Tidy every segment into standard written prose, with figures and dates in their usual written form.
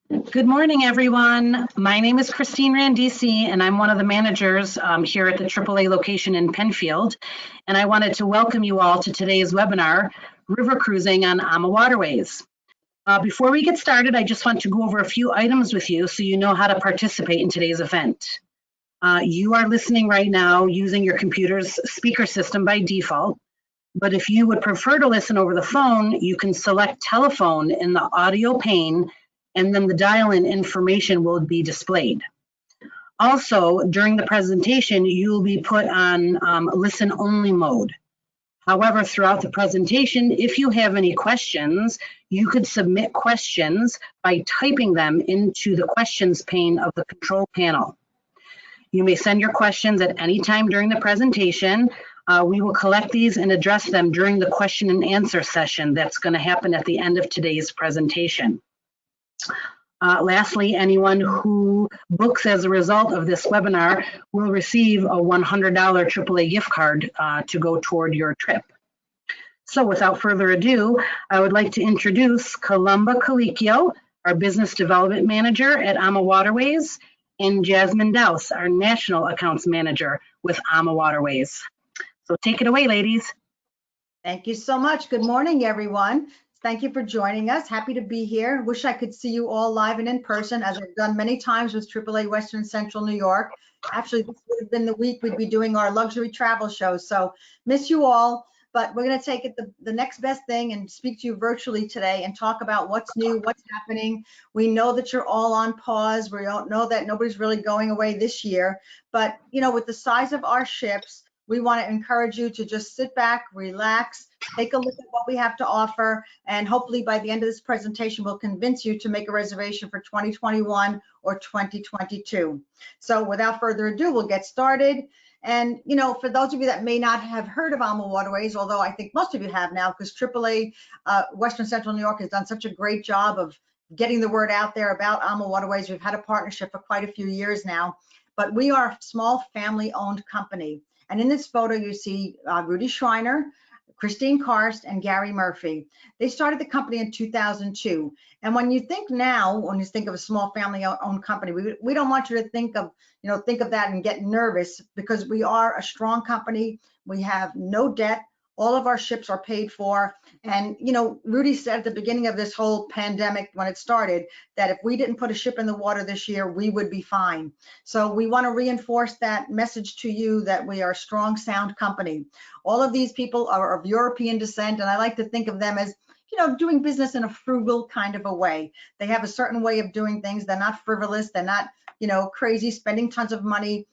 Good morning, everyone. My name is Christine Randisi, and I'm one of the managers here at the AAA location in Penfield. And I wanted to welcome you all to today's webinar, River Cruising on AmaWaterways. Before we get started, I just want to go over a few items with you so you know how to participate in today's event. You are listening right now using your computer's speaker system by default. But if you would prefer to listen over the phone, you can select telephone in the audio pane, and then the dial-in information will be displayed. Also, during the presentation, you'll be put on listen-only mode. However, throughout the presentation, if you have any questions, you could submit questions by typing them into the questions pane of the control panel. You may send your questions at any time during the presentation. We will collect these and address them during the question and answer session that's going to happen at the end of today's presentation. Lastly, anyone who books as a result of this webinar will receive a $100 AAA gift card to go toward your trip. So without further ado, I would like to introduce Columba Colicchio, our Business Development Manager at AmaWaterways, and Jasmine Douse, our National Accounts Manager with AmaWaterways. So take it away, ladies. Thank you so much. Good morning, everyone. Thank you for joining us. Happy to be here. Wish I could see you all live and in person, as I've done many times with AAA Western Central New York. Actually, this would have been the week we'd be doing our luxury travel show. So miss you all, but we're going to take it the next best thing and speak to you virtually today and talk about what's new, what's happening. We know that you're all on pause. We don't know that nobody's really going away this year, but you know, with the size of our ships, we want to encourage you to just sit back, relax, take a look at what we have to offer, and hopefully by the end of this presentation, we'll convince you to make a reservation for 2021 or 2022. So without further ado, we'll get started. And, you know, for those of you that may not have heard of AmaWaterways, although I think most of you have now, because AAA Western Central New York has done such a great job of getting the word out there about AmaWaterways. We've had a partnership for quite a few years now, but we are a small family-owned company. And in this photo, you see Rudy Schreiner, Christine Karst, and Gary Murphy. They started the company in 2002. And when you think now, when you think of a small family-owned company, we don't want you to think of that and get nervous, because we are a strong company. We have no debt. All of our ships are paid for. And, you know, Rudy said at the beginning of this whole pandemic, when it started, that if we didn't put a ship in the water this year, we would be fine. So we want to reinforce that message to you that we are a strong, sound company. All of these people are of European descent, and I like to think of them as, you know, doing business in a frugal kind of a way. They have a certain way of doing things. They're not frivolous. They're not, you know, crazy, spending tons of money.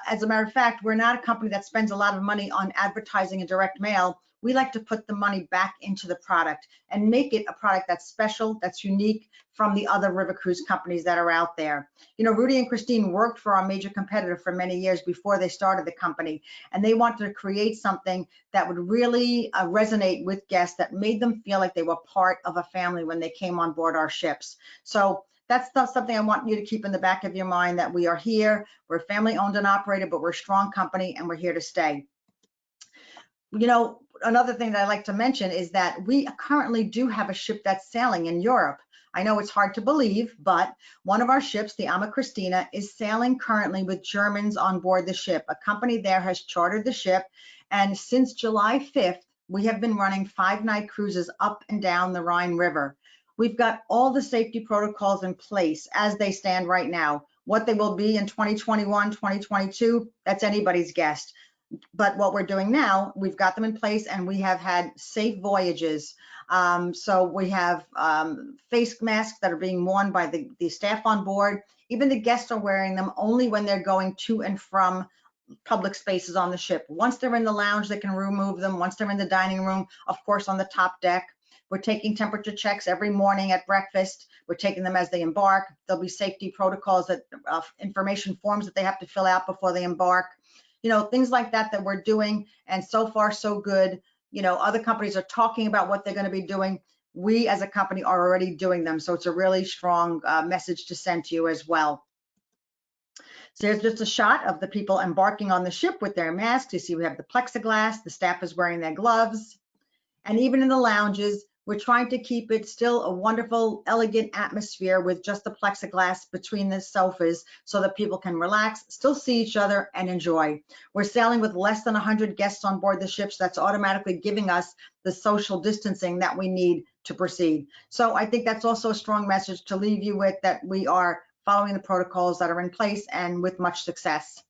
As a matter of fact, we're not a company that spends a lot of money on advertising and direct mail. We like to put the money back into the product and make it a product that's special, that's unique from the other river cruise companies that are out there. You know, Rudy and Christine worked for our major competitor for many years before they started the company, and they wanted to create something that would really resonate with guests, that made them feel like they were part of a family when they came on board our ships. So that's not something I want you to keep in the back of your mind, that we are here. We're family owned and operated, but we're a strong company and we're here to stay. You know, another thing that I like to mention is that we currently do have a ship that's sailing in Europe. I know it's hard to believe, but one of our ships, the Ama Christina, is sailing currently with Germans on board the ship. A company there has chartered the ship, and since July 5th, we have been running 5-night cruises up and down the Rhine River. We've got all the safety protocols in place as they stand right now. What they will be in 2021, 2022, that's anybody's guess. But what we're doing now, we've got them in place, and we have had safe voyages. So we have face masks that are being worn by the staff on board. Even the guests are wearing them only when they're going to and from public spaces on the ship. Once they're in the lounge, they can remove them. Once they're in the dining room, of course, on the top deck. We're taking temperature checks every morning at breakfast. We're taking them as they embark. There'll be safety protocols, that information forms that they have to fill out before they embark. You know, things like that that we're doing, and so far so good. You know, other companies are talking about what they're going to be doing. We as a company are already doing them, so it's a really strong message to send to you as well. So here's just a shot of the people embarking on the ship with their masks. You see we have the plexiglass, the staff is wearing their gloves, and even in the lounges, We're trying to keep it still a wonderful, elegant atmosphere with just the plexiglass between the sofas so that people can relax, still see each other, and enjoy. We're sailing with less than 100 guests on board the ships. That's automatically giving us the social distancing that we need to proceed. So I think that's also a strong message to leave you with, that we are following the protocols that are in place and with much success.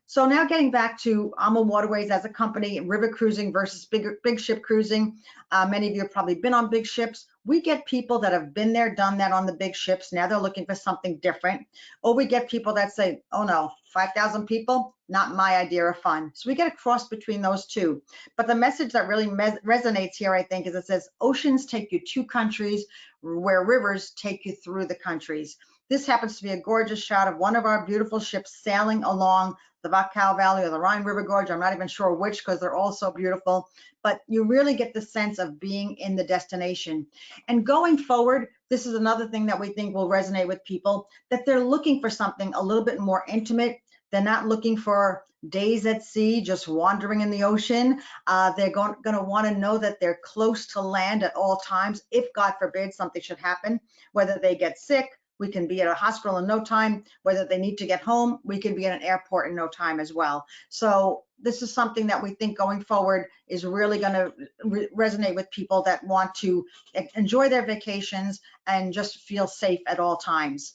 So now getting back to AmaWaterways as a company, river cruising versus big ship cruising. Many of you have probably been on big ships. We get people that have been there, done that on the big ships. Now they're looking for something different. Or we get people that say, oh no, 5,000 people, not my idea of fun. So we get a cross between those two. But the message that really resonates here, I think, is it says, oceans take you to countries where rivers take you through the countries. This happens to be a gorgeous shot of one of our beautiful ships sailing along the Vachau Valley or the Rhine River Gorge. I'm not even sure which, because they're all so beautiful, but you really get the sense of being in the destination. And going forward, this is another thing that we think will resonate with people, that they're looking for something a little bit more intimate. They're not looking for days at sea, just wandering in the ocean. They're going to want to know that they're close to land at all times. If God forbid something should happen, whether they get sick, we can be at a hospital in no time. Whether they need to get home, we can be at an airport in no time as well. So this is something that we think going forward is really going to resonate with people that want to enjoy their vacations and just feel safe at all times.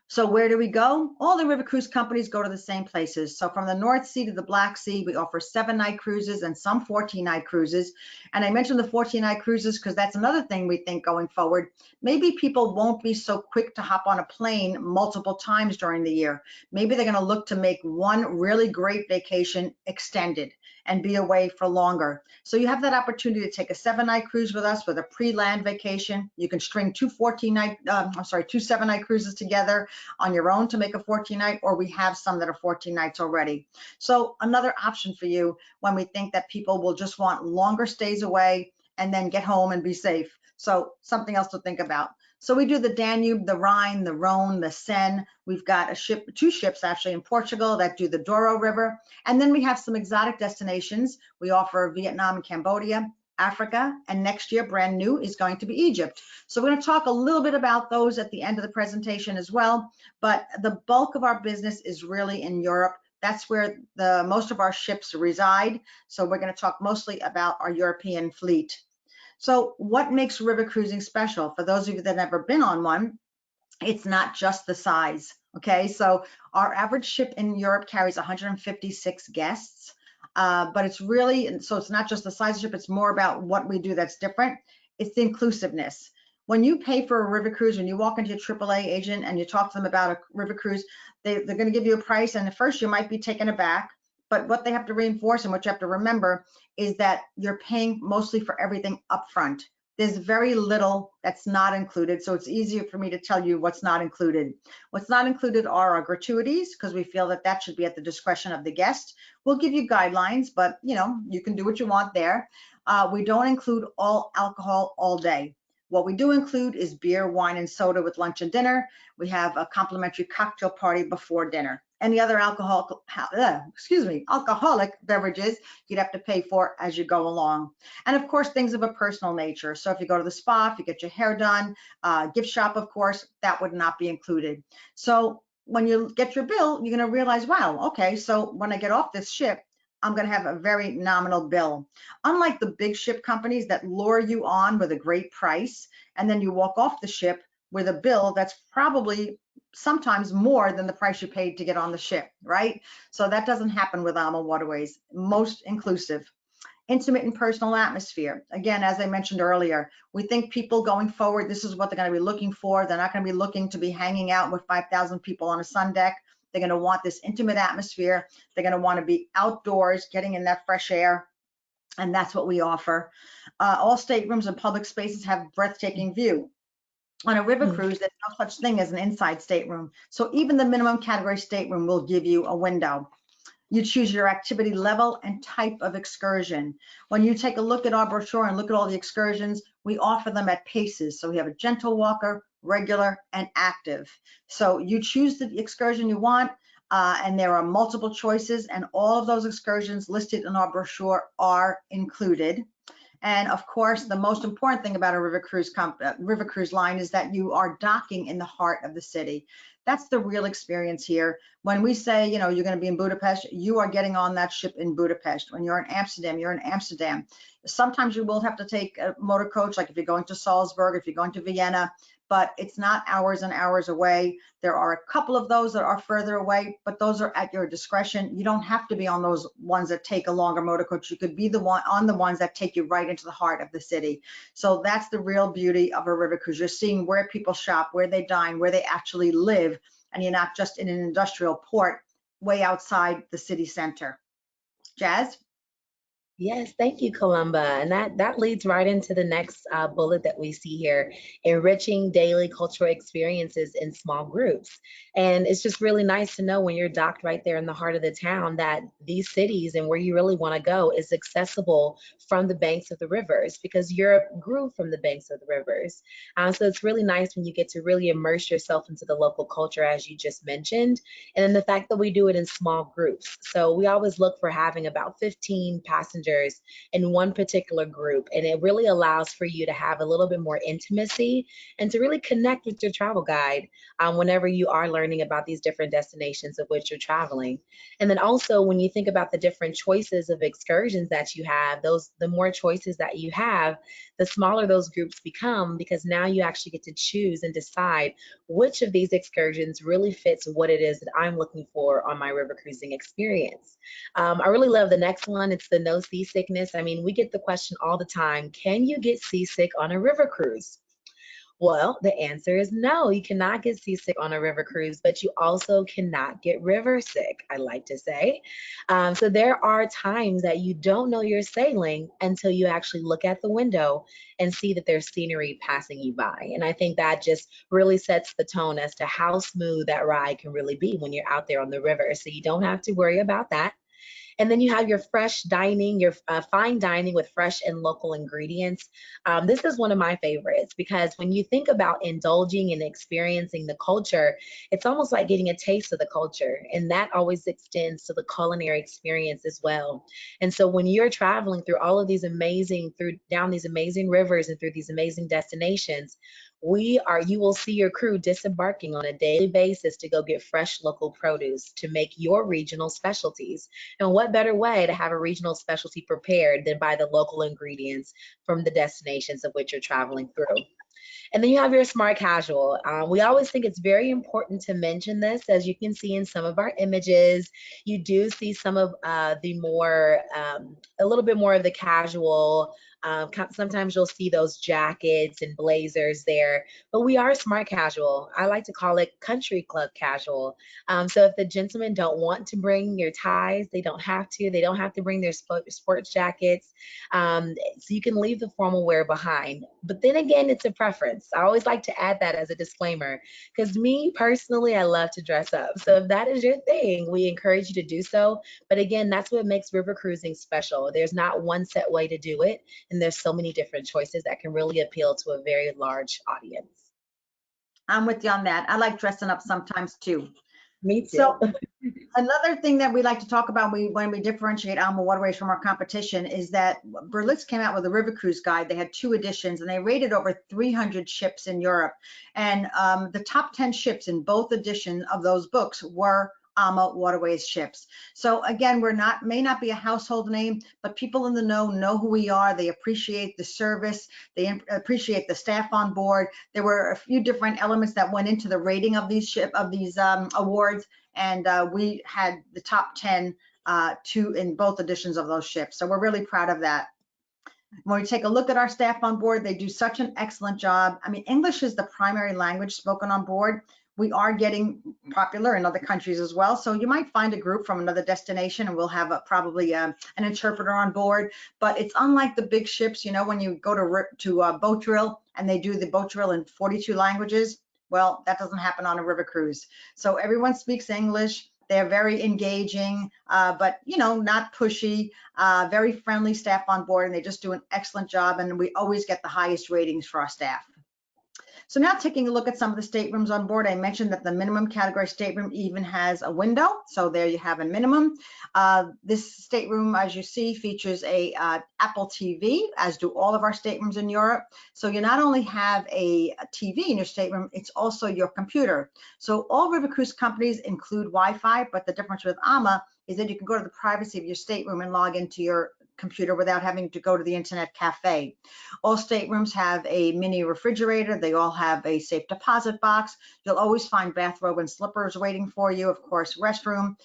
So where do we go? All the river cruise companies go to the same places. So from the North Sea to the Black Sea, we offer 7-night cruises and some 14-night cruises. And I mentioned the 14-night cruises because that's another thing we think going forward. Maybe people won't be so quick to hop on a plane multiple times during the year. Maybe they're going to look to make one really great vacation extended and be away for longer. So you have that opportunity to take a 7-night cruise with us with a pre-land vacation. You can string two 7-night cruises together on your own to make a 14-night, or we have some that are 14 nights already. So another option for you when we think that people will just want longer stays away and then get home and be safe. So something else to think about. So we do the Danube, the Rhine, the Rhone, the Seine. We've got two ships actually in Portugal that do the Douro River. And then we have some exotic destinations. We offer Vietnam and Cambodia, Africa, and next year, brand new, is going to be Egypt. So we're going to talk a little bit about those at the end of the presentation as well. But the bulk of our business is really in Europe. That's where most of our ships reside. So we're going to talk mostly about our European fleet. So what makes river cruising special? For those of you that have never been on one, it's not just the size, okay? So our average ship in Europe carries 156 guests, but it's really, so it's not just the size of the ship, it's more about what we do that's different. It's the inclusiveness. When you pay for a river cruise, when you walk into a AAA agent and you talk to them about a river cruise, they're going to give you a price, and at first you might be taken aback. But what they have to reinforce and what you have to remember is that you're paying mostly for everything up front. There's very little that's not included, so it's easier for me to tell you what's not included. What's not included are our gratuities, because we feel that that should be at the discretion of the guest. We'll give you guidelines, but you can do what you want there. We don't include all alcohol all day. What we do include is beer, wine, and soda with lunch and dinner. We have a complimentary cocktail party before dinner. Any other alcoholic beverages you'd have to pay for as you go along. And of course, things of a personal nature. So if you go to the spa, if you get your hair done, gift shop, of course, that would not be included. So when you get your bill, you're going to realize, wow, okay, so when I get off this ship, I'm going to have a very nominal bill. Unlike the big ship companies that lure you on with a great price, and then you walk off the ship with a bill that's probably sometimes more than the price you paid to get on the ship, right? So that doesn't happen with AmaWaterways. Most inclusive. Intimate and personal atmosphere. Again, as I mentioned earlier, we think people going forward, this is what they're going to be looking for. They're not going to be looking to be hanging out with 5,000 people on a sun deck. They're going to want this intimate atmosphere. They're going to want to be outdoors, getting in that fresh air. And that's what we offer. All staterooms and public spaces have breathtaking view. On a river cruise, there's no such thing as an inside stateroom. So even the minimum category stateroom will give you a window. You choose your activity level and type of excursion. When you take a look at our brochure and look at all the excursions, we offer them at paces. So we have a gentle walker, regular, and active. So you choose the excursion you want, and there are multiple choices, and all of those excursions listed in our brochure are included. And of course, the most important thing about a river cruise line is that you are docking in the heart of the city. That's the real experience here. When we say, you know, you're going to be in Budapest, you are getting on that ship in Budapest. When you're in Amsterdam, you're in Amsterdam. Sometimes you will have to take a motor coach, like if you're going to Salzburg, if you're going to Vienna, but it's not hours and hours away. There are a couple of those that are further away, but those are at your discretion. You don't have to be on those ones that take a longer motor coach. You could be the one on the ones that take you right into the heart of the city. So that's the real beauty of a river cruise. You're seeing where people shop, where they dine, where they actually live, and you're not just in an industrial port way outside the city center. Jazz? Yes, thank you, Columba. And that leads right into the next bullet that we see here, enriching daily cultural experiences in small groups. And it's just really nice to know when you're docked right there in the heart of the town that these cities and where you really want to go is accessible from the banks of the rivers, because Europe grew from the banks of the rivers. So it's really nice when you get to really immerse yourself into the local culture, as you just mentioned. And then the fact that we do it in small groups. So we always look for having about 15 passengers in one particular group, and it really allows for you to have a little bit more intimacy and to really connect with your travel guide whenever you are learning about these different destinations of which you're traveling. And then also when you think about the different choices of excursions that you have, the more choices that you have, the smaller those groups become, because now you actually get to choose and decide which of these excursions really fits what it is that I'm looking for on my river cruising experience. I really love the next one. It's the no seasickness. I mean, we get the question all the time, can you get seasick on a river cruise? Well, the answer is no, you cannot get seasick on a river cruise, but you also cannot get river sick, I like to say. So there are times that you don't know you're sailing until you actually look at the window and see that there's scenery passing you by. And I think that just really sets the tone as to how smooth that ride can really be when you're out there on the river. So you don't have to worry about that. And then you have your fresh dining, your fine dining with fresh and local ingredients. This is one of my favorites, because when you think about indulging and experiencing the culture, it's almost like getting a taste of the culture. And that always extends to the culinary experience as well. And so when you're traveling through all of these down these amazing rivers and through these amazing destinations, you will see your crew disembarking on a daily basis to go get fresh local produce to make your regional specialties. And what better way to have a regional specialty prepared than by the local ingredients from the destinations of which you're traveling through? And then you have your smart casual. We always think it's very important to mention this. As you can see in some of our images, you do see some of a little bit more of the casual. Sometimes you'll see those jackets and blazers there, but we are smart casual. I like to call it country club casual. So if the gentlemen don't want to bring your ties, they don't have to. They don't have to bring their sports jackets. So you can leave the formal wear behind. But then again, it's a preference. I always like to add that as a disclaimer, because me personally, I love to dress up. So if that is your thing, we encourage you to do so. But again, that's what makes river cruising special. There's not one set way to do it, and there's so many different choices that can really appeal to a very large audience. I'm with you on that. I like dressing up sometimes too. Me too. So another thing that we like to talk about when we differentiate AmaWaterways from our competition is that Berlitz came out with a river cruise guide. They had 2 editions, and they rated over 300 ships in Europe. And the top 10 ships in both editions of those books were AmaWaterways ships. So again, may not be a household name, but people in the know who we are. They appreciate the service. They appreciate the staff on board. There were a few different elements that went into the rating of these awards, and we had the top 10 in both editions of those ships. So we're really proud of that. When we take a look at our staff on board, they do such an excellent job. I mean, English is the primary language spoken on board. We are getting popular in other countries as well. So you might find a group from another destination, and we'll have probably an interpreter on board. But it's unlike the big ships, you know, when you go to boat drill and they do the boat drill in 42 languages. Well, that doesn't happen on a river cruise. So everyone speaks English. They're very engaging, but, you know, not pushy, very friendly staff on board, and they just do an excellent job. And we always get the highest ratings for our staff. So now taking a look at some of the staterooms on board, I mentioned that the minimum category stateroom even has a window. So there you have a minimum. This stateroom, as you see, features a Apple TV, as do all of our staterooms in Europe. So you not only have a TV in your stateroom, it's also your computer. So all river cruise companies include Wi-Fi, but the difference with AMA is that you can go to the privacy of your stateroom and log into your computer without having to go to the internet cafe. All staterooms have a mini refrigerator. They all have a safe deposit box. You'll always find bathrobe and slippers waiting for you. Of course, restroom.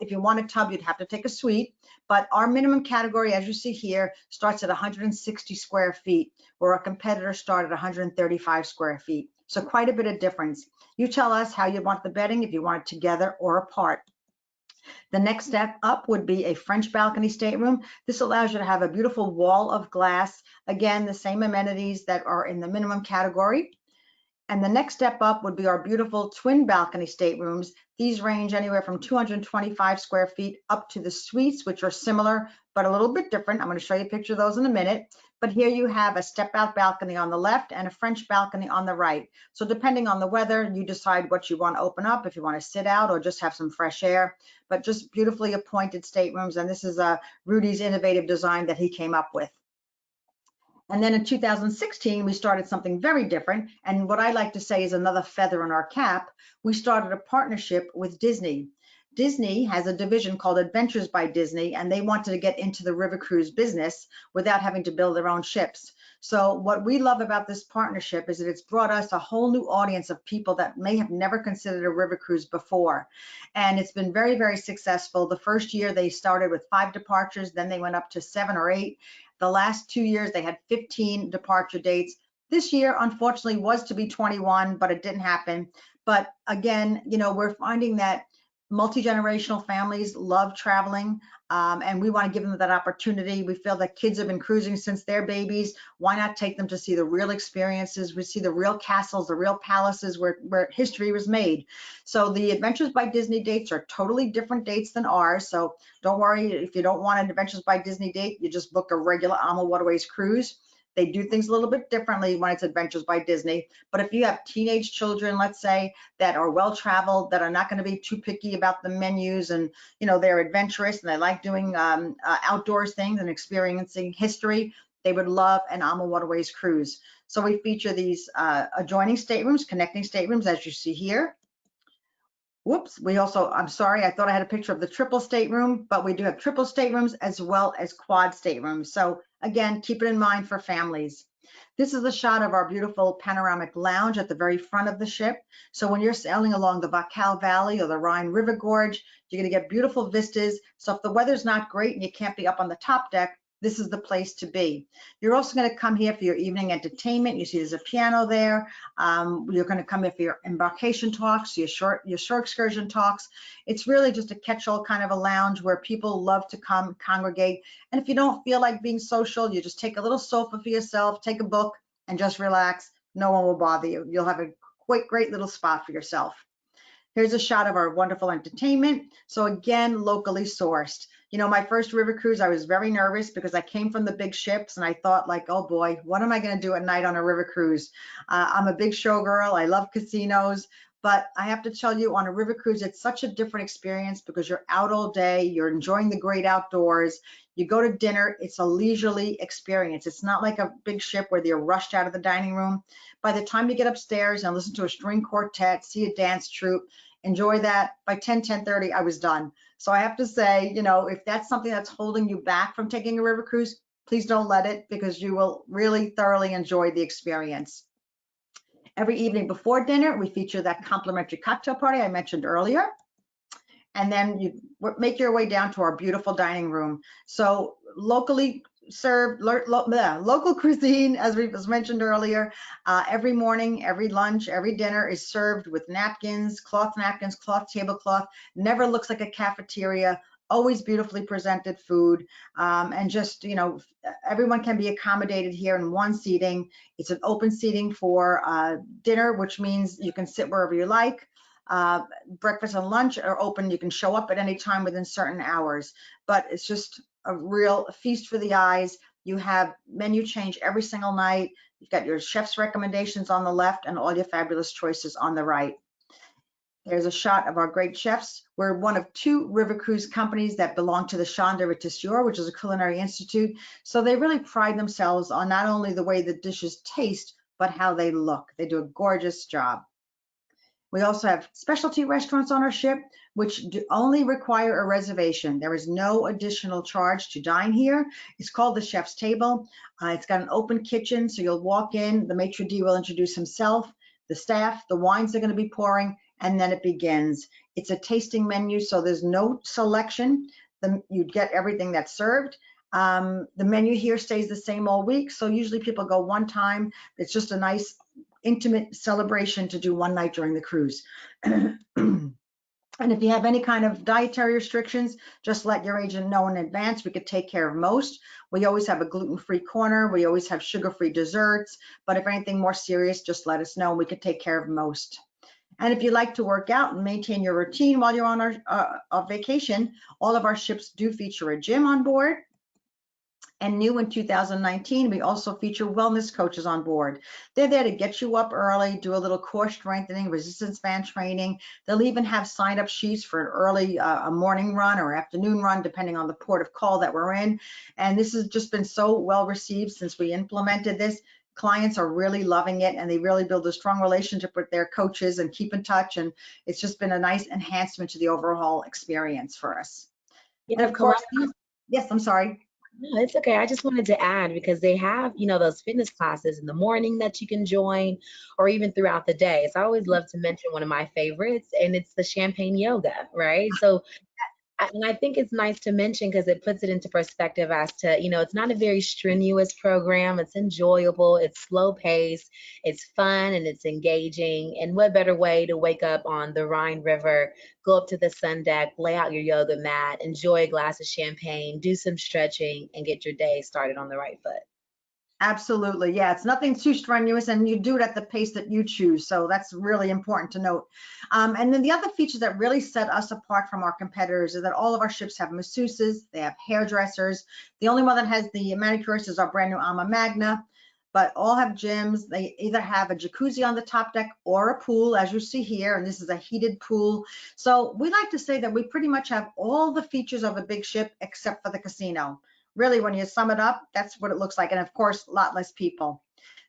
If you want a tub, you'd have to take a suite. But our minimum category, as you see here, starts at 160 square feet, where our competitors start at 135 square feet. So quite a bit of difference. You tell us how you want the bedding, if you want it together or apart. The next step up would be a French balcony stateroom. This allows you to have a beautiful wall of glass. Again, the same amenities that are in the minimum category. And the next step up would be our beautiful twin balcony staterooms. These range anywhere from 225 square feet up to the suites, which are similar, but a little bit different. I'm going to show you a picture of those in a minute. But here you have a step-out balcony on the left and a French balcony on the right. So depending on the weather, you decide what you want to open up, if you want to sit out or just have some fresh air. But just beautifully appointed staterooms, and this is Rudy's innovative design that he came up with. And then in 2016, we started something very different. And what I like to say is another feather in our cap. We started a partnership with Disney. Disney has a division called Adventures by Disney, and they wanted to get into the river cruise business without having to build their own ships. So what we love about this partnership is that it's brought us a whole new audience of people that may have never considered a river cruise before. And it's been very, very successful. The first year they started with 5 departures, then they went up to 7 or 8. The last 2 years they had 15 departure dates. This year, unfortunately, was to be 21, but it didn't happen. But again, you know, we're finding that multi-generational families love traveling, and we want to give them that opportunity. We feel that kids have been cruising since they're babies. Why not take them to see the real experiences? We see the real castles, the real palaces where history was made. So the Adventures by Disney dates are totally different dates than ours. So don't worry, if you don't want an Adventures by Disney date, you just book a regular AmaWaterways cruise. They do things a little bit differently when it's Adventures by Disney. But if you have teenage children, let's say, that are well-traveled, that are not going to be too picky about the menus, and you know they're adventurous and they like doing outdoors things and experiencing history, they would love an AmaWaterways cruise. So we feature these adjoining staterooms, connecting staterooms, as you see here. Whoops, we also, I'm sorry, I thought I had a picture of the triple stateroom, but we do have triple staterooms as well as quad staterooms. So again, keep it in mind for families. This is a shot of our beautiful panoramic lounge at the very front of the ship. So when you're sailing along the Baikal Valley or the Rhine River Gorge, you're gonna get beautiful vistas. So if the weather's not great and you can't be up on the top deck, this is the place to be. You're also going to come here for your evening entertainment. You see there's a piano there. You're going to come here for your embarkation talks, your shore excursion talks. It's really just a catch-all kind of a lounge where people love to come congregate. And if you don't feel like being social, you just take a little sofa for yourself, take a book, and just relax. No one will bother you. You'll have a great little spot for yourself. Here's a shot of our wonderful entertainment. So again, locally sourced. You know, my first river cruise, I was very nervous because I came from the big ships and I thought like, oh boy, what am I going to do at night on a river cruise? I'm a big showgirl. I love casinos. But I have to tell you, on a river cruise, it's such a different experience because you're out all day, you're enjoying the great outdoors, you go to dinner, it's a leisurely experience. It's not like a big ship where you're rushed out of the dining room. By the time you get upstairs and listen to a string quartet, see a dance troupe, enjoy that, by 10:30, I was done. So I have to say, you know, if that's something that's holding you back from taking a river cruise, please don't let it, because you will really thoroughly enjoy the experience. Every evening before dinner, we feature that complimentary cocktail party I mentioned earlier. And then you make your way down to our beautiful dining room. So locally served, local cuisine, as was mentioned earlier. Every morning, every lunch, every dinner is served with napkins, cloth tablecloth. Never looks like a cafeteria. Always beautifully presented food, and just, you know, everyone can be accommodated here in one seating. It's an open seating for dinner, which means you can sit wherever you like. Breakfast and lunch are open. You can show up at any time within certain hours, but it's just a real feast for the eyes. You have menu change every single night. You've got your chef's recommendations on the left and all your fabulous choices on the right. There's a shot of our great chefs. We're one of 2 river cruise companies that belong to the Champ de Rôtisseur, which is a culinary institute. So they really pride themselves on not only the way the dishes taste, but how they look. They do a gorgeous job. We also have specialty restaurants on our ship, which only require a reservation. There is no additional charge to dine here. It's called the Chef's Table. It's got an open kitchen, so you'll walk in, the maitre d' will introduce himself, the staff, the wines they're going to be pouring, and then it begins. It's a tasting menu, so there's no selection. You'd get everything that's served. The menu here stays the same all week, so usually people go one time. It's just a nice intimate celebration to do one night during the cruise. And if you have any kind of dietary restrictions, just let your agent know in advance. We could take care of most. We always have a gluten-free corner. We always have sugar-free desserts. But if anything more serious, just let us know. We could take care of most. And if you like to work out and maintain your routine while you're on our vacation, all of our ships do feature a gym on board. And new in 2019, we also feature wellness coaches on board. They're there to get you up early, do a little core strengthening, resistance band training. They'll even have sign-up sheets for an early a morning run or afternoon run, depending on the port of call that we're in. And this has just been so well received since we implemented this. Clients are really loving it, and they really build a strong relationship with their coaches and keep in touch. And it's just been a nice enhancement to the overall experience for us. Yeah, And of course, yes, I'm sorry. No, it's okay. I just wanted to add because they have, those fitness classes in the morning that you can join or even throughout the day. So I always love to mention one of my favorites, and it's the champagne yoga, right? So and I think it's nice to mention because it puts it into perspective as to, it's not a very strenuous program. It's enjoyable, it's slow paced, it's fun, and it's engaging. And what better way to wake up on the Rhine River, go up to the sun deck, lay out your yoga mat, enjoy a glass of champagne, do some stretching, and get your day started on the right foot. Absolutely. Yeah, it's nothing too strenuous, and you do it at the pace that you choose. So that's really important to note. And then the other features that really set us apart from our competitors is that all of our ships have masseuses, they have hairdressers. The only one that has the manicurist is our brand new AmaMagna, but all have gyms. They either have a jacuzzi on the top deck or a pool, as you see here, and this is a heated pool. So we like to say that we pretty much have all the features of a big ship except for the casino. Really, when you sum it up, that's what it looks like. And of course, a lot less people.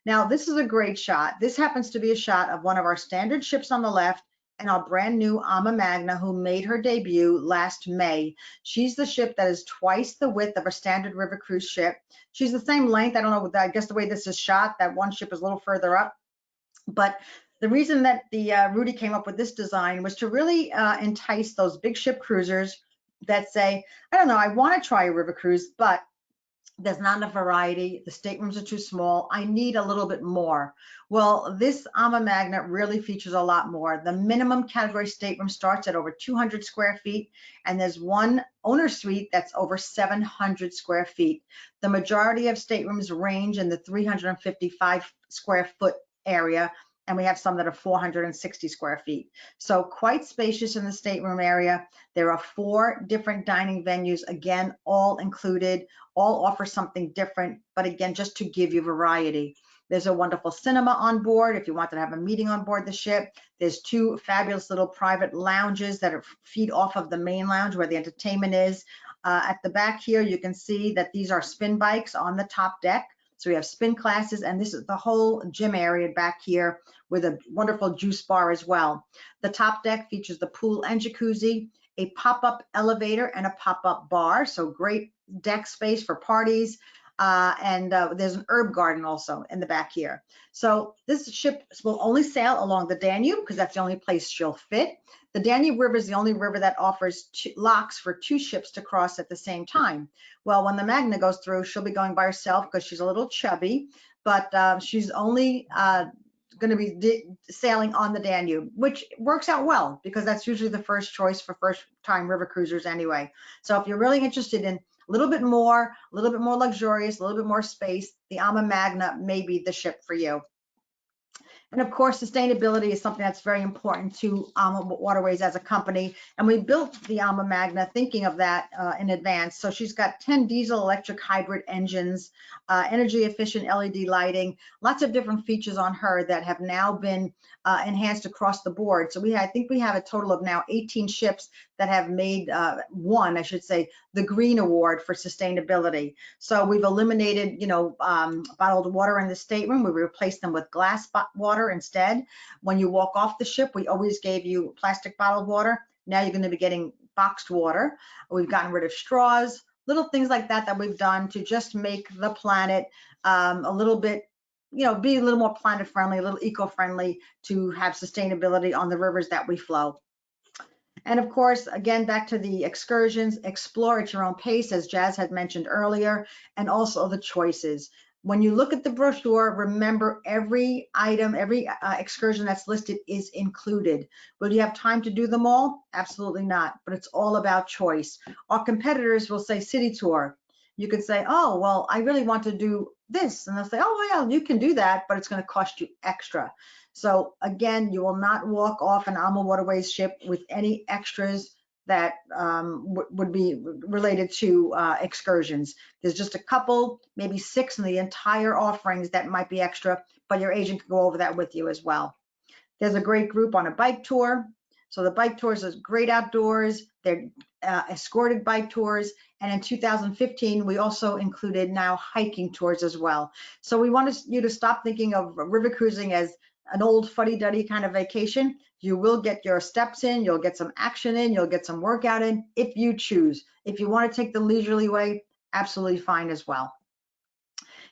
Now, this is a great shot. This happens to be a shot of one of our standard ships on the left and our brand new AmaMagna, who made her debut last May. She's the ship that is twice the width of a standard river cruise ship. She's the same length. I don't know, I guess the way this is shot, that one ship is a little further up. But the reason that the Rudy came up with this design was to really entice those big ship cruisers that say, I don't know, I want to try a river cruise, but there's not enough variety. The staterooms are too small. I need a little bit more. Well, this AmaMagna really features a lot more. The minimum category stateroom starts at over 200 square feet, and there's one owner suite that's over 700 square feet. The majority of staterooms range in the 355 square foot area, and we have some that are 460 square feet. So quite spacious in the stateroom area. There are 4 different dining venues, again, all included, all offer something different, but again, just to give you variety. There's a wonderful cinema on board if you wanted to have a meeting on board the ship. There's 2 fabulous little private lounges that feed off of the main lounge where the entertainment is. At the back here, you can see that these are spin bikes on the top deck. So we have spin classes, and this is the whole gym area back here with a wonderful juice bar as well. The top deck features the pool and jacuzzi, a pop-up elevator, and a pop-up bar. So great deck space for parties. And there's an herb garden also in the back here. So this ship will only sail along the Danube because that's the only place she'll fit. The Danube River is the only river that offers locks for 2 ships to cross at the same time. Well, when the Magna goes through, she'll be going by herself because she's a little chubby, but she's only going to be sailing on the Danube, which works out well because that's usually the first choice for first-time river cruisers anyway. So if you're really interested in a little bit more luxurious, a little bit more space, the AmaMagna may be the ship for you. And of course, sustainability is something that's very important to AmaWaterways as a company. And we built the Ama Magna thinking of that in advance. So she's got 10 diesel electric hybrid engines, energy efficient LED lighting, lots of different features on her that have now been enhanced across the board. So I think we have a total of now 18 ships that have made won, I should say, the Green Award for sustainability. So we've eliminated, bottled water in the stateroom. We replaced them with glass water instead. When you walk off the ship, we always gave you plastic bottled water. Now you're going to be getting boxed water. We've gotten rid of straws, little things like that we've done to just make the planet a little bit, be a little more planet friendly, a little eco-friendly, to have sustainability on the rivers that we flow. And of course, again, back to the excursions, explore at your own pace, as Jazz had mentioned earlier, and also the choices. When you look at the brochure, remember every item, every excursion that's listed is included. Will you have time to do them all? Absolutely not, but it's all about choice. Our competitors will say city tour. You could say, oh, well, I really want to do this. And they'll say, oh, well, yeah, you can do that, but it's going to cost you extra. So again, you will not walk off an AmaWaterways ship with any extras that would be related to excursions. There's just a couple, maybe 6 in the entire offerings that might be extra, but your agent can go over that with you as well. There's a great group on a bike tour. So the bike tours is great outdoors. They're escorted bike tours. And in 2015, we also included now hiking tours as well. So we want you to stop thinking of river cruising as an old fuddy-duddy kind of vacation. You will get your steps in, you'll get some action in, you'll get some workout in if you choose. If you want to take the leisurely way, absolutely fine as well.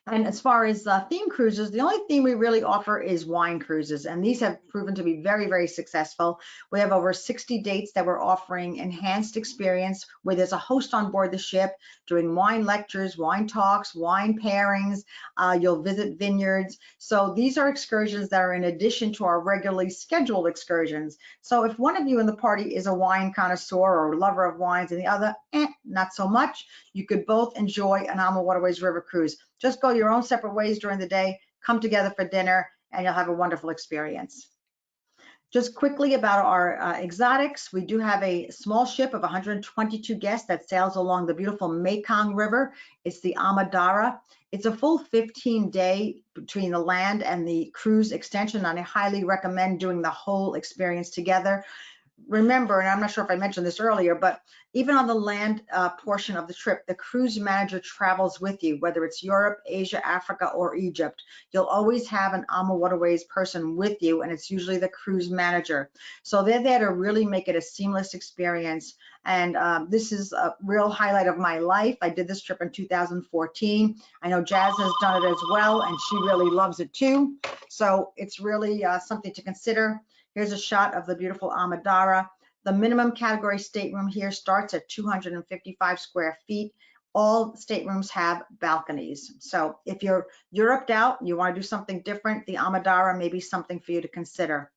And as far as theme cruises, the only theme we really offer is wine cruises, and these have proven to be very, very successful. We have over 60 dates that we're offering enhanced experience where there's a host on board the ship doing wine lectures, wine talks, wine pairings. You'll visit vineyards. So these are excursions that are in addition to our regularly scheduled excursions. So if one of you in the party is a wine connoisseur or lover of wines and the other, not so much, you could both enjoy an AmaWaterways river cruise. Just go your own separate ways during the day, come together for dinner, and you'll have a wonderful experience. Just quickly about our exotics, we do have a small ship of 122 guests that sails along the beautiful Mekong River. It's the AmaDara. It's a full 15-day between the land and the cruise extension, and I highly recommend doing the whole experience together. Remember, and I'm not sure if I mentioned this earlier, but even on the land portion of the trip, the cruise manager travels with you, whether it's Europe, Asia, Africa, or Egypt. You'll always have an AmaWaterways person with you, and it's usually the cruise manager. So they're there to really make it a seamless experience. And this is a real highlight of my life. I did this trip in 2014. I know Jazz has done it as well, and she really loves it too. So it's really something to consider. Here's a shot of the beautiful AmaDara. The minimum category stateroom here starts at 255 square feet. All staterooms have balconies. So if you're Europed out, you want to do something different, the AmaDara may be something for you to consider.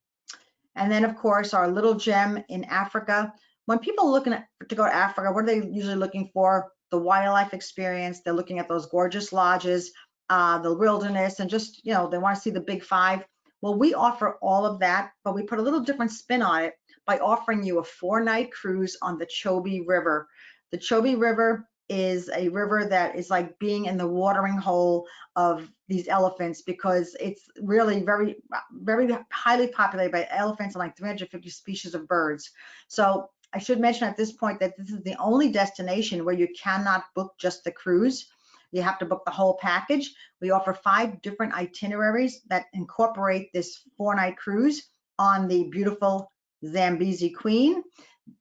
And then, of course, our little gem in Africa. When people are looking to go to Africa, what are they usually looking for? The wildlife experience. They're looking at those gorgeous lodges, the wilderness, and just, they want to see the big 5. Well, we offer all of that, but we put a little different spin on it by offering you a 4-night cruise on the Chobe River. The Chobe River is a river that is like being in the watering hole of these elephants, because it's really very, very highly populated by elephants and like 350 species of birds. So I should mention at this point that this is the only destination where you cannot book just the cruise. You have to book the whole package. We offer 5 different itineraries that incorporate this 4-night cruise on the beautiful Zambezi Queen,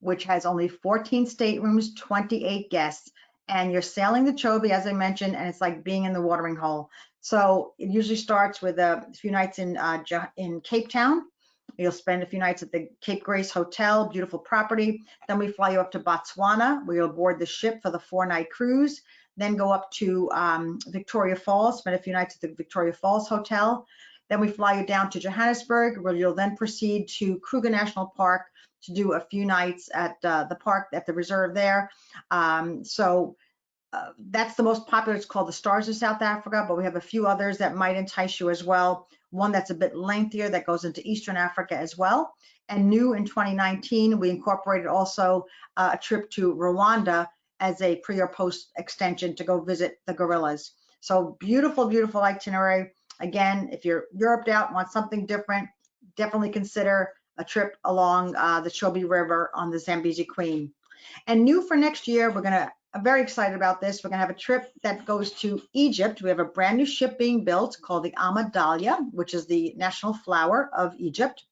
which has only 14 staterooms, 28 guests. And you're sailing the Chobe, as I mentioned, and it's like being in the watering hole. So it usually starts with a few nights in Cape Town. You'll spend a few nights at the Cape Grace Hotel, beautiful property. Then we fly you up to Botswana, where you'll board the ship for the 4-night cruise. Then go up to Victoria Falls, spend a few nights at the Victoria Falls Hotel. Then we fly you down to Johannesburg, where you'll then proceed to Kruger National Park to do a few nights at the park, at the reserve there. So that's the most popular. It's called the Stars of South Africa, but we have a few others that might entice you as well. One that's a bit lengthier that goes into Eastern Africa as well. And new in 2019, we incorporated also a trip to Rwanda as a pre or post extension to go visit the gorillas. So beautiful, beautiful itinerary. Again, if you're Europed out, want something different, definitely consider a trip along the Chobe River on the Zambezi Queen. And new for next year, I'm very excited about this. We're gonna have a trip that goes to Egypt. We have a brand new ship being built called the AmaWaterways, which is the national flower of Egypt.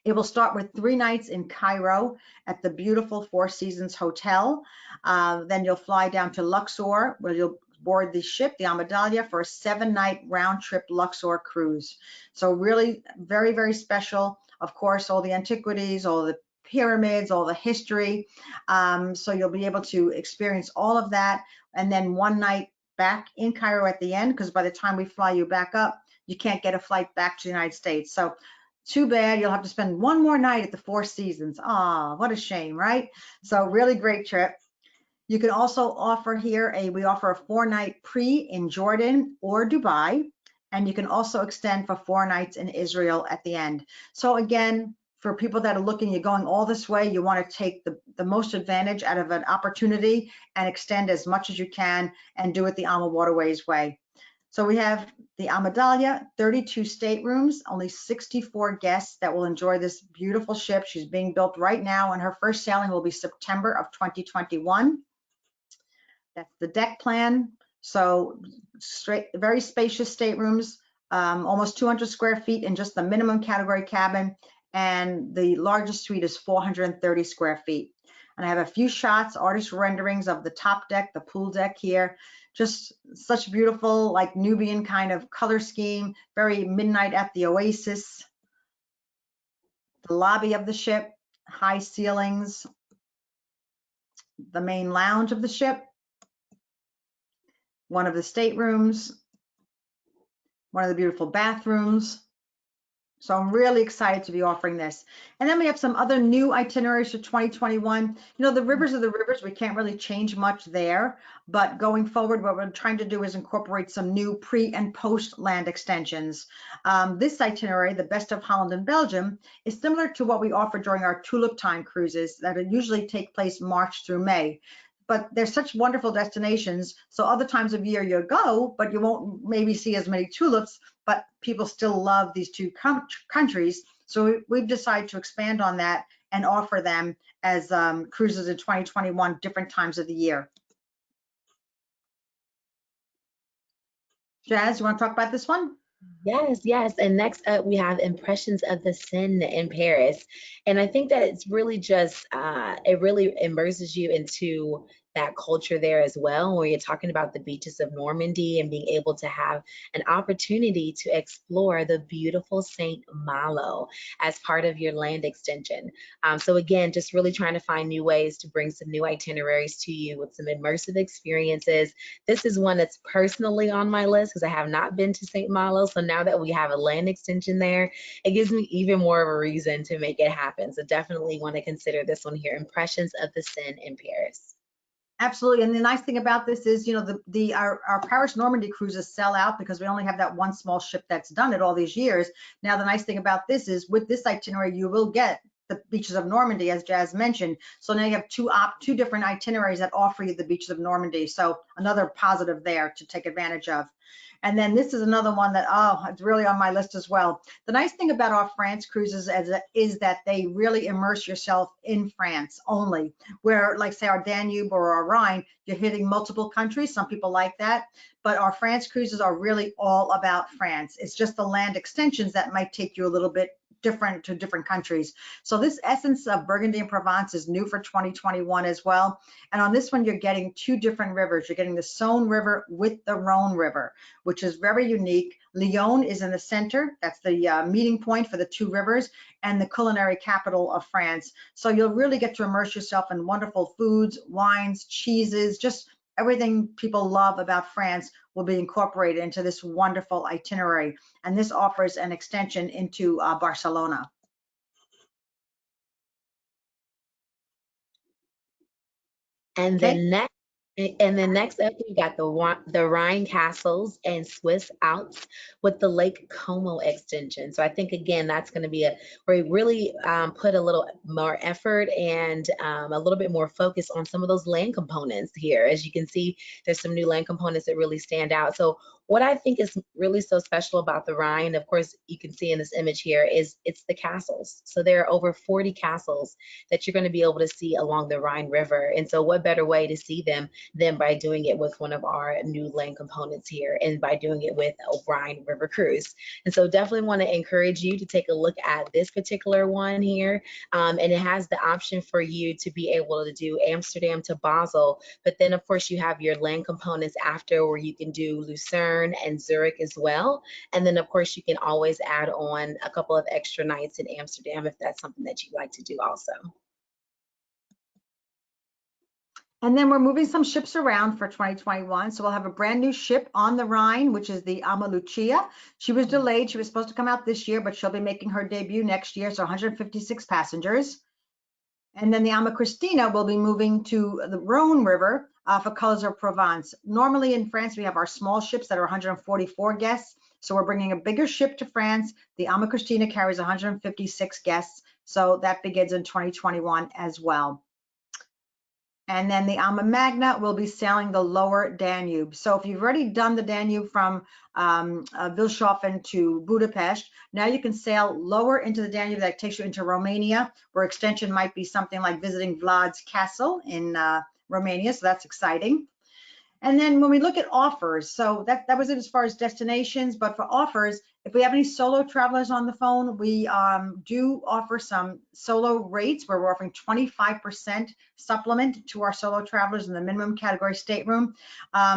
It will start with 3 nights in Cairo at the beautiful Four Seasons Hotel. Then you'll fly down to Luxor, where you'll board the ship, the AmaWaterways, for a 7-night round trip Luxor cruise. So really very, very special. Of course, all the antiquities, all the pyramids, all the history. So you'll be able to experience all of that. And then 1 night back in Cairo at the end, because by the time we fly you back up, you can't get a flight back to the United States. So too bad, you'll have to spend 1 more night at the Four Seasons. Ah, what a shame, right? So really great trip. You can also offer here we offer a 4-night pre in Jordan or Dubai, and you can also extend for 4 nights in Israel at the end. So again, for people that are looking, you're going all this way, you want to take the most advantage out of an opportunity and extend as much as you can and do it the AmaWaterways way. So we have the AmaWaterways, 32 staterooms, only 64 guests that will enjoy this beautiful ship. She's being built right now, and her first sailing will be September of 2021. That's the deck plan. So very spacious staterooms, almost 200 square feet in just the minimum category cabin, and the largest suite is 430 square feet. And I have a few shots, artist renderings of the top deck, the pool deck here. Just such beautiful, like Nubian kind of color scheme, very midnight at the oasis. The lobby of the ship, high ceilings, the main lounge of the ship, one of the staterooms, one of the beautiful bathrooms. So I'm really excited to be offering this. And then we have some other new itineraries for 2021. You know, the rivers are the rivers. We can't really change much there. But going forward, what we're trying to do is incorporate some new pre and post land extensions. This itinerary, the Best of Holland and Belgium, is similar to what we offer during our tulip time cruises that usually take place March through May. But they're such wonderful destinations. So other times of year you'll go, but you won't maybe see as many tulips, but people still love these two countries. So we've decided to expand on that and offer them as cruises in 2021, different times of the year. Jazz, you want to talk about this one? Yes, yes. And next up, we have Impressions of the Seine in Paris. And I think that it's really just, it really immerses you into that culture there as well, where you're talking about the beaches of Normandy and being able to have an opportunity to explore the beautiful Saint Malo as part of your land extension. So again, just really trying to find new ways to bring some new itineraries to you with some immersive experiences. This is one that's personally on my list because I have not been to Saint Malo. So now that we have a land extension there, it gives me even more of a reason to make it happen. So definitely want to consider this one here, Impressions of the Seine in Paris. Absolutely. And the nice thing about this is, you know, our Paris Normandy cruises sell out because we only have that one small ship that's done it all these years. Now, the nice thing about this is with this itinerary, you will get the beaches of Normandy, as Jazz mentioned. So now you have two different itineraries that offer you the beaches of Normandy. So another positive there to take advantage of. And then this is another one that, oh, it's really on my list as well. The nice thing about our France cruises is that they really immerse yourself in France only, where like say our Danube or our Rhine, you're hitting multiple countries. Some people like that, but our France cruises are really all about France. It's just the land extensions that might take you a little bit different to different countries. So this essence of Burgundy and Provence is new for 2021 as well. And on this one, you're getting 2 different rivers. You're getting the Saône River with the Rhone River, which is very unique. Lyon is in the center. That's the meeting point for the 2 rivers and the culinary capital of France. So you'll really get to immerse yourself in wonderful foods, wines, cheeses, just everything people love about France will be incorporated into this wonderful itinerary. And this offers an extension into Barcelona. And the next And then next up, we've got the Rhine castles and Swiss Alps with the Lake Como extension. So I think, again, that's going to be where we really put a little more effort and a little bit more focus on some of those land components here. As you can see, there's some new land components that really stand out. So what I think is really so special about the Rhine, of course, you can see in this image here, is it's the castles. So there are over 40 castles that you're going to be able to see along the Rhine River. And so what better way to see them than by doing it with one of our new land components here and by doing it with a Rhine River cruise. And so definitely want to encourage you to take a look at this particular one here. And it has the option for you to be able to do Amsterdam to Basel, but then of course you have your land components after where you can do Lucerne and Zurich as well. And then of course you can always add on a couple of extra nights in Amsterdam if that's something that you'd like to do also. And then we're moving some ships around for 2021. So we'll have a brand new ship on the Rhine, which is the AmaLucia. She was delayed. She was supposed to come out this year, but she'll be making her debut next year. So 156 passengers. And then the Ama Christina will be moving to the Rhone River for Colors of Provence. Normally in France, we have our small ships that are 144 guests. So we're bringing a bigger ship to France. The Ama Christina carries 156 guests. So that begins in 2021 as well. And then the Ama Magna will be sailing the lower Danube. So if you've already done the Danube from Vilshofen to Budapest, now you can sail lower into the Danube. That takes you into Romania, where extension might be something like visiting Vlad's castle in Romania. So that's exciting. And then when we look at offers, so that was it as far as destinations, but for offers, if we have any solo travelers on the phone, we do offer some solo rates where we're offering 25% supplement to our solo travelers in the minimum category stateroom.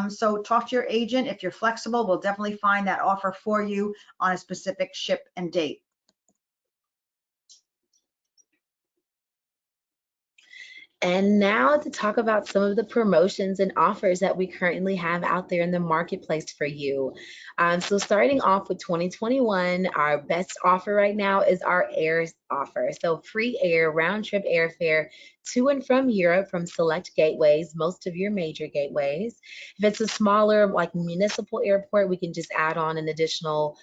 So talk to your agent. If you're flexible, we'll definitely find that offer for you on a specific ship and date. And now to talk about some of the promotions and offers that we currently have out there in the marketplace for you. So starting off with 2021, our best offer right now is our air offer. So free air, round trip airfare to and from Europe from select gateways, most of your major gateways. If it's a smaller like municipal airport, we can just add on an additional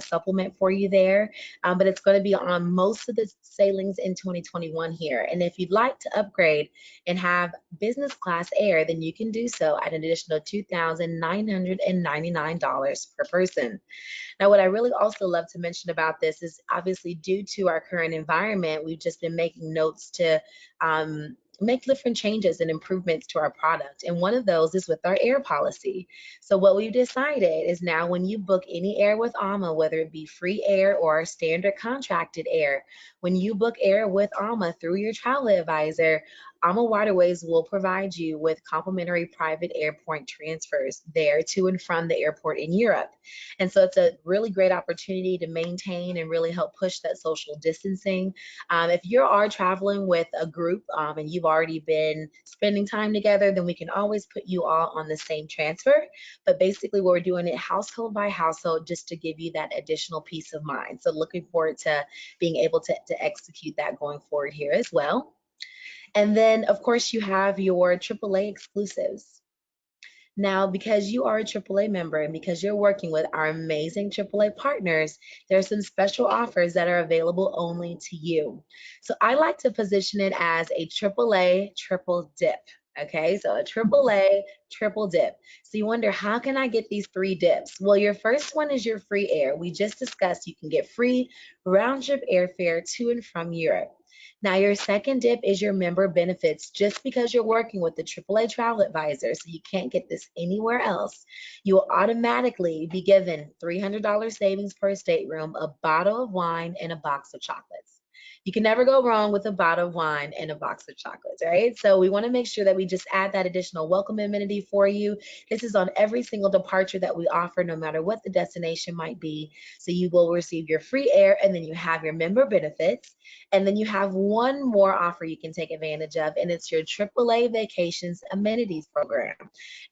supplement for you there. But it's going to be on most of the sailings in 2021 here. And if you'd like to upgrade and have business class air, then you can do so at an additional $2,999 per person. Now, what I really also love to mention about this is obviously due to our current environment, we've just been making notes to make different changes and improvements to our product. And one of those is with our air policy. So what we've decided is now when you book any air with AMA, whether it be free air or standard contracted air, when you book air with AMA through your travel advisor, AmaWaterways will provide you with complimentary private airport transfers there to and from the airport in Europe. And so it's a really great opportunity to maintain and really help push that social distancing. If you are traveling with a group and you've already been spending time together, then we can always put you all on the same transfer. But basically we're doing it household by household just to give you that additional peace of mind. So looking forward to being able to execute that going forward here as well. And then, of course, you have your AAA exclusives. Now, because you are a AAA member and because you're working with our amazing AAA partners, there are some special offers that are available only to you. So I like to position it as a AAA triple dip. Okay, so a AAA triple dip. So you wonder, how can I get these 3 dips? Well, your first one is your free air. We just discussed you can get free round trip airfare to and from Europe. Now, your second dip is your member benefits. Just because you're working with the AAA travel advisor, so you can't get this anywhere else, you will automatically be given $300 savings per stateroom, a bottle of wine, and a box of chocolates. You can never go wrong with a bottle of wine and a box of chocolates, right? So we want to make sure that we just add that additional welcome amenity for you. This is on every single departure that we offer, no matter what the destination might be. So you will receive your free air, and then you have your member benefits. And then you have one more offer you can take advantage of, and it's your AAA Vacations Amenities Program.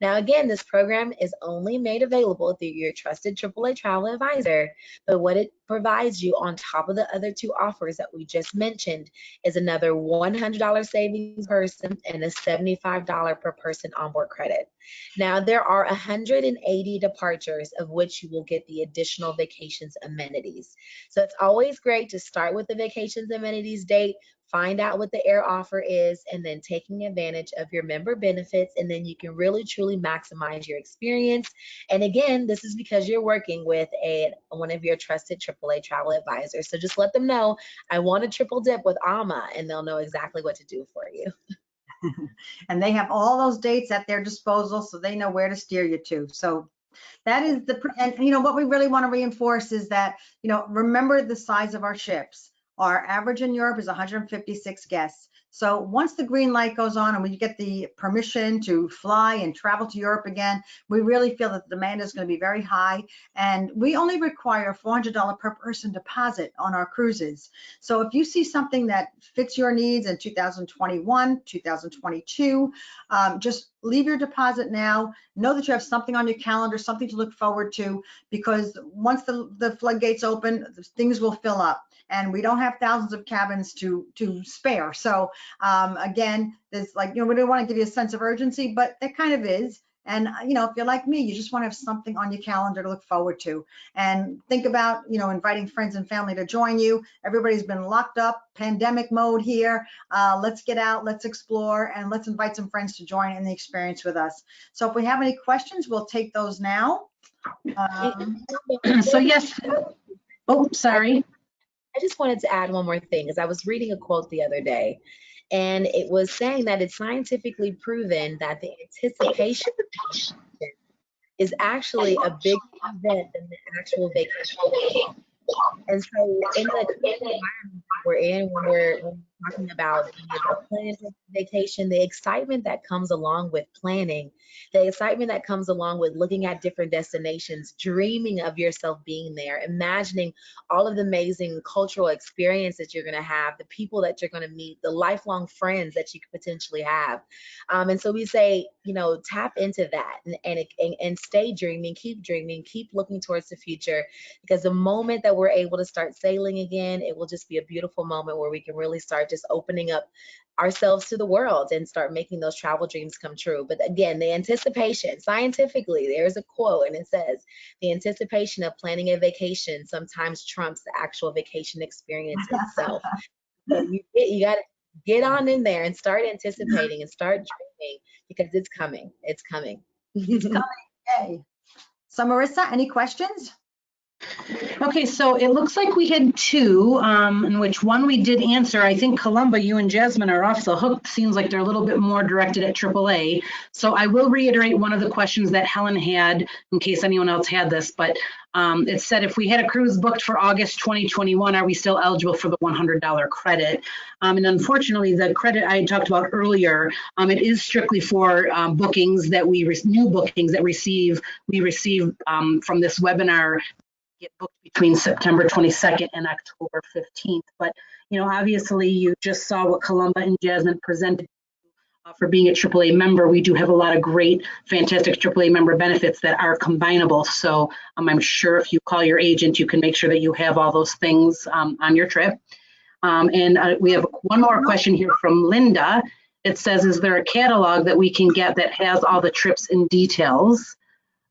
Now, again, this program is only made available through your trusted AAA travel advisor, but what it provides you, on top of the other two offers that we just mentioned, is another $100 savings per person and a $75 per person onboard credit. Now, there are 180 departures of which you will get the additional vacations amenities. So it's always great to start with the vacations amenities date, find out what the air offer is, and then taking advantage of your member benefits, and then you can really truly maximize your experience. And again, this is because you're working with one of your trusted AAA travel advisors. So just let them know, I want a triple dip with Ama, and they'll know exactly what to do for you. And they have all those dates at their disposal, so they know where to steer you to. So that is and you know, what we really want to reinforce is that, you know, remember the size of our ships. Our average in Europe is 156 guests. So once the green light goes on and we get the permission to fly and travel to Europe again, we really feel that the demand is going to be very high. And we only require a $400 per person deposit on our cruises. So if you see something that fits your needs in 2021, 2022, just leave your deposit now. Know that you have something on your calendar, something to look forward to, because once the floodgates open, things will fill up. And we don't have thousands of cabins to spare. So again, there's like, you know, we don't want to give you a sense of urgency, but there kind of is. And, you know, if you're like me, you just want to have something on your calendar to look forward to. And think about, you know, inviting friends and family to join you. Everybody's been locked up, pandemic mode here. Let's get out, let's explore, and let's invite some friends to join in the experience with us. So if we have any questions, we'll take those now. So yes. Oh, sorry. I just wanted to add one more thing, because I was reading a quote the other day, and it was saying that it's scientifically proven that the anticipation is actually a bigger event than the actual vacation. And so in the environment we're in, when we're talking about planning vacation, the excitement that comes along with planning, the excitement that comes along with looking at different destinations, dreaming of yourself being there, imagining all of the amazing cultural experiences you're going to have, the people that you're going to meet, the lifelong friends that you could potentially have. And so we say, you know, tap into that and stay dreaming, keep looking towards the future, because the moment that we're able to start sailing again, it will just be a beautiful moment where we can really start just opening up ourselves to the world and start making those travel dreams come true. But again, the anticipation, scientifically, there's a quote and it says, the anticipation of planning a vacation sometimes trumps the actual vacation experience itself. So you got to get on in there and start anticipating and start dreaming, because it's coming. It's coming. It's coming. Yay. So Marissa, any questions? Okay, so it looks like we had two, in which one we did answer. I think Columba, you and Jasmine are off the hook. Seems like they're a little bit more directed at AAA. So I will reiterate one of the questions that Helen had, in case anyone else had this, but it said, if we had a cruise booked for August 2021, are we still eligible for the $100 credit? And unfortunately, the credit I had talked about earlier, it is strictly for bookings that new bookings that we receive from this webinar, get booked between September 22nd and October 15th. But, you know, obviously you just saw what Columba and Jasmine presented for being a AAA member. We do have a lot of great, fantastic AAA member benefits that are combinable. So I'm sure if you call your agent, you can make sure that you have all those things on your trip. We have one more question here from Linda. It says, is there a catalog that we can get that has all the trips and details?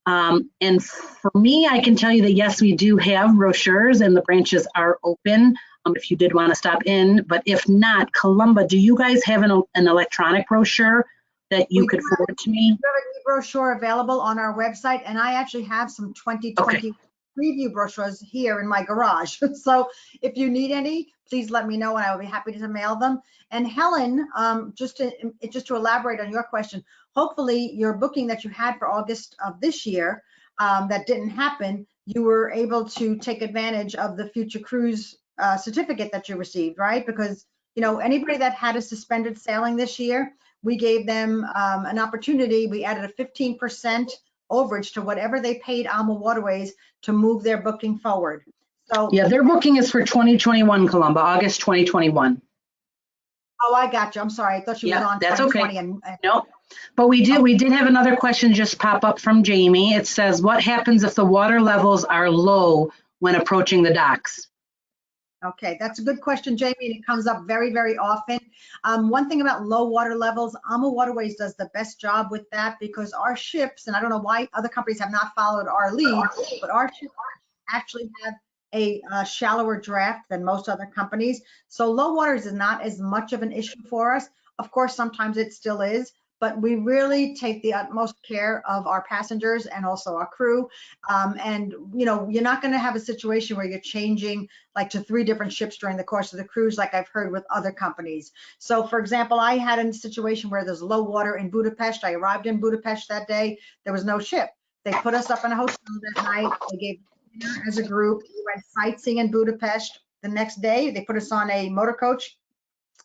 And for me, I can tell you that yes, we do have brochures and the branches are open if you did want to stop in. But if not, Columba, do you guys have an electronic brochure that you could forward to me? We have a brochure available on our website, and I actually have some 2020 preview brochures here in my garage. So if you need any, please let me know and I will be happy to mail them. And Helen, just to elaborate on your question, hopefully your booking that you had for August of this year that didn't happen, you were able to take advantage of the future cruise certificate that you received, right? Because, you know, anybody that had a suspended sailing this year, we gave them an opportunity. We added a 15% overage to whatever they paid AmaWaterways to move their booking forward. So yeah, their booking is for 2021, Columba, August 2021. Oh, I got you. I'm sorry. I thought you were on 2020. Okay. No, but we did have another question just pop up from Jamie. It says, what happens if the water levels are low when approaching the docks? Okay, that's a good question, Jamie, and it comes up very, very often. One thing about low water levels, AmaWaterways does the best job with that because our ships, and I don't know why other companies have not followed our lead, but our ships actually have a shallower draft than most other companies. So low waters is not as much of an issue for us. Of course, sometimes it still is, but we really take the utmost care of our passengers and also our crew. And you know, you're not going to have a situation where you're changing like to 3 different ships during the course of the cruise, like I've heard with other companies. So for example, I had a situation where there's low water in Budapest. I arrived in Budapest that day. There was no ship. They put us up in a hotel that night. They gave dinner as a group. We went sightseeing in Budapest. The next day, they put us on a motor coach.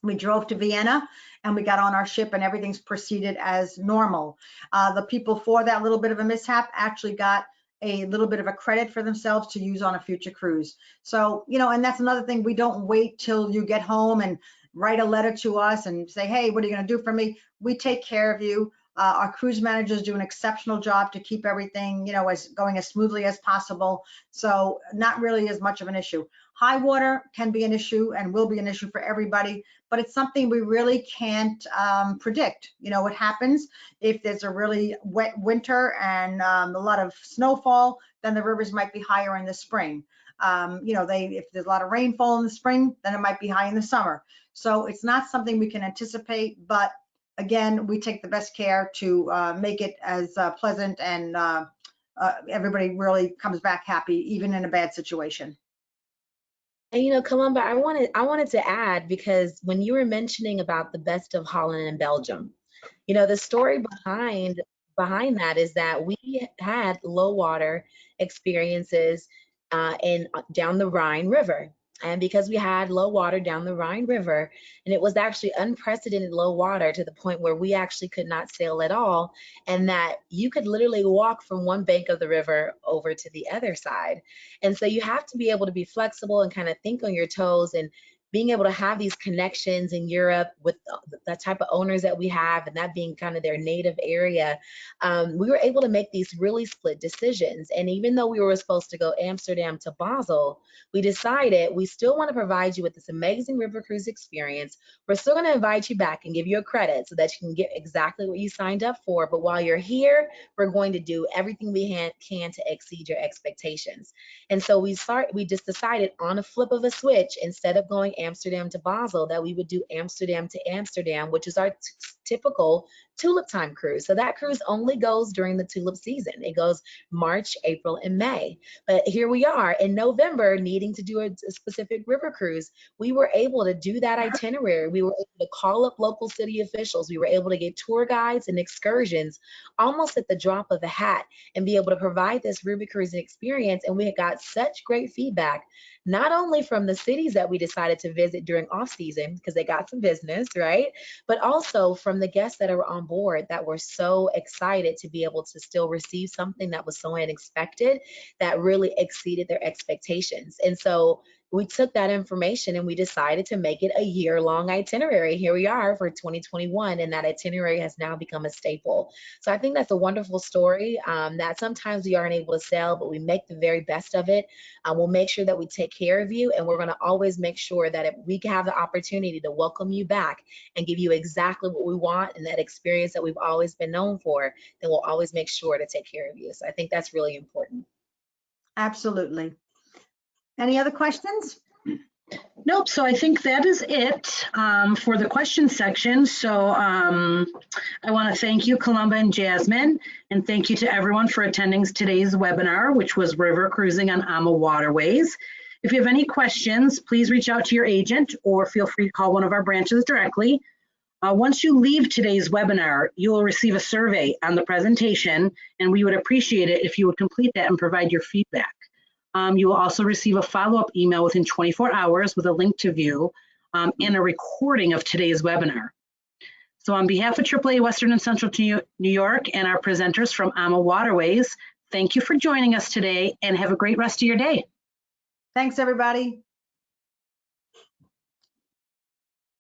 We drove to Vienna and we got on our ship and everything's proceeded as normal. The people for that little bit of a mishap actually got a little bit of a credit for themselves to use on a future cruise. So, you know, and that's another thing. We don't wait till you get home and write a letter to us and say, hey, what are you going to do for me? We take care of you. Our cruise managers do an exceptional job to keep everything, you know, as going as smoothly as possible. So not really as much of an issue. High water can be an issue and will be an issue for everybody, but it's something we really can't predict. You know, what happens if there's a really wet winter and a lot of snowfall, then the rivers might be higher in the spring. You know, if there's a lot of rainfall in the spring, then it might be high in the summer. So it's not something we can anticipate, but again, we take the best care to make it as pleasant and everybody really comes back happy, even in a bad situation. And you know, Columba, I wanted to add, because when you were mentioning about the best of Holland and Belgium, you know, the story behind that is that we had low water experiences in down the Rhine River. And because we had low water down the Rhine River, and it was actually unprecedented low water to the point where we actually could not sail at all, and that you could literally walk from one bank of the river over to the other side. And so you have to be able to be flexible and kind of think on your toes, and being able to have these connections in Europe with the type of owners that we have, and that being kind of their native area, we were able to make these really split decisions. And even though we were supposed to go Amsterdam to Basel, we decided we still want to provide you with this amazing river cruise experience. We're still going to invite you back and give you a credit so that you can get exactly what you signed up for. But while you're here, we're going to do everything we can to exceed your expectations. And so we just decided on a flip of a switch, instead of going Amsterdam to Basel, that we would do Amsterdam to Amsterdam, which is our typical tulip time cruise. So that cruise only goes during the tulip season. It goes March, April, and May. But here we are in November needing to do a specific river cruise. We were able to do that itinerary. We were able to call up local city officials. We were able to get tour guides and excursions almost at the drop of a hat and be able to provide this river cruising experience. And we had got such great feedback, not only from the cities that we decided to visit during off season, because they got some business, right? But also from the guests that are on board that were so excited to be able to still receive something that was so unexpected, that really exceeded their expectations. And so we took that information and we decided to make it a year-long itinerary. Here we are for 2021, and that itinerary has now become a staple. So I think that's a wonderful story, that sometimes we aren't able to sell, but we make the very best of it. We'll make sure that we take care of you, and we're going to always make sure that if we have the opportunity to welcome you back and give you exactly what we want and that experience that we've always been known for, then we'll always make sure to take care of you. So I think that's really important. Absolutely. Any other questions? Nope, so I think that is it for the question section. So I want to thank you, Columba and Jasmine, and thank you to everyone for attending today's webinar, which was River Cruising on AmaWaterways. If you have any questions, please reach out to your agent or feel free to call one of our branches directly. Once you leave today's webinar, you will receive a survey on the presentation, and we would appreciate it if you would complete that and provide your feedback. You will also receive a follow-up email within 24 hours with a link to view and a recording of today's webinar. So on behalf of AAA Western and Central New York and our presenters from AmaWaterways, thank you for joining us today and have a great rest of your day. Thanks, everybody.